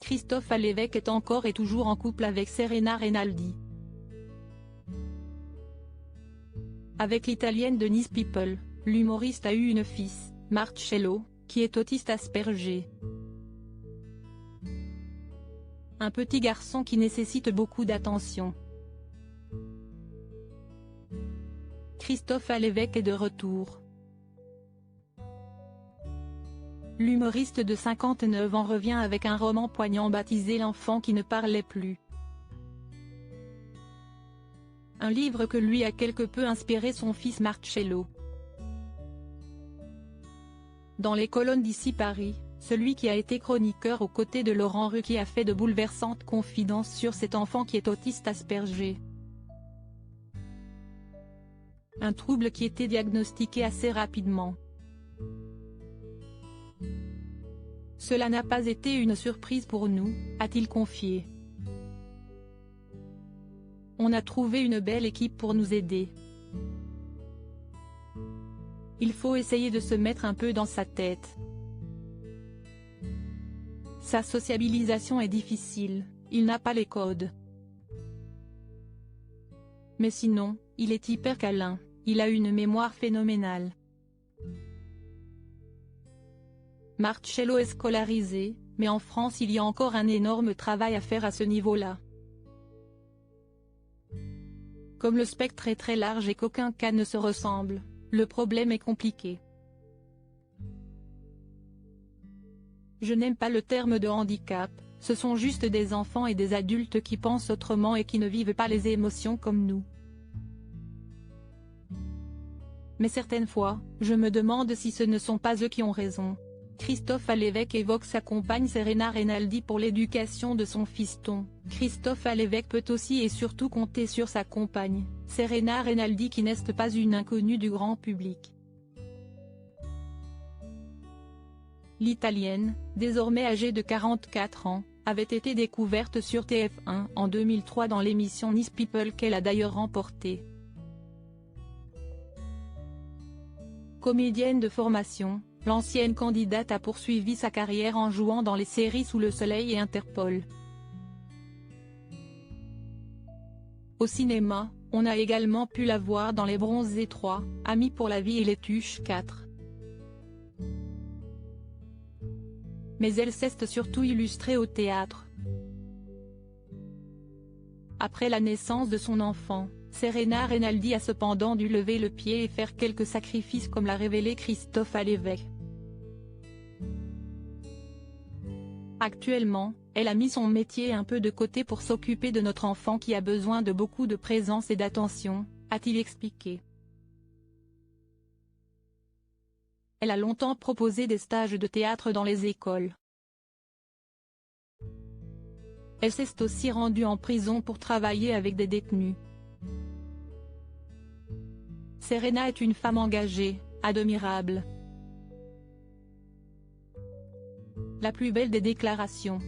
Christophe Alévèque est encore et toujours en couple avec Serena Rinaldi. Avec l'italienne de Nice People, l'humoriste a eu une fille, Marcello, qui est autiste Asperger. Un petit garçon qui nécessite beaucoup d'attention. Christophe Alévèque est de retour. L'humoriste de 59 ans revient avec un roman poignant baptisé L'enfant qui ne parlait plus. Un livre que lui a quelque peu inspiré son fils Marcello. Dans les colonnes d'Ici Paris, celui qui a été chroniqueur aux côtés de Laurent Ruquier a fait de bouleversantes confidences sur cet enfant qui est autiste Asperger. Un trouble qui était diagnostiqué assez rapidement. Cela n'a pas été une surprise pour nous, a-t-il confié. On a trouvé une belle équipe pour nous aider. Il faut essayer de se mettre un peu dans sa tête. Sa sociabilisation est difficile, il n'a pas les codes. Mais sinon, il est hyper câlin, il a une mémoire phénoménale. Marcello est scolarisé, mais en France il y a encore un énorme travail à faire à ce niveau-là. Comme le spectre est très large et qu'aucun cas ne se ressemble, le problème est compliqué. Je n'aime pas le terme de handicap, ce sont juste des enfants et des adultes qui pensent autrement et qui ne vivent pas les émotions comme nous. Mais certaines fois, je me demande si ce ne sont pas eux qui ont raison. Christophe Alévèque évoque sa compagne Serena Rinaldi pour l'éducation de son fiston. Christophe Alévèque peut aussi et surtout compter sur sa compagne, Serena Rinaldi qui n'est pas une inconnue du grand public. L'Italienne, désormais âgée de 44 ans, avait été découverte sur TF1 en 2003 dans l'émission Nice People qu'elle a d'ailleurs remportée. Comédienne de formation, l'ancienne candidate a poursuivi sa carrière en jouant dans les séries Sous le soleil et Interpol. Au cinéma, on a également pu la voir dans Les Bronzés 3, Amis pour la vie et Les Tuches 4. Mais elle s'est surtout illustrée au théâtre. Après la naissance de son enfant, Serena Rinaldi a cependant dû lever le pied et faire quelques sacrifices comme l'a révélé Christophe Alévèque. Actuellement, elle a mis son métier un peu de côté pour s'occuper de notre enfant qui a besoin de beaucoup de présence et d'attention, a-t-il expliqué. Elle a longtemps proposé des stages de théâtre dans les écoles. Elle s'est aussi rendue en prison pour travailler avec des détenus. Serena est une femme engagée, admirable. La plus belle des déclarations.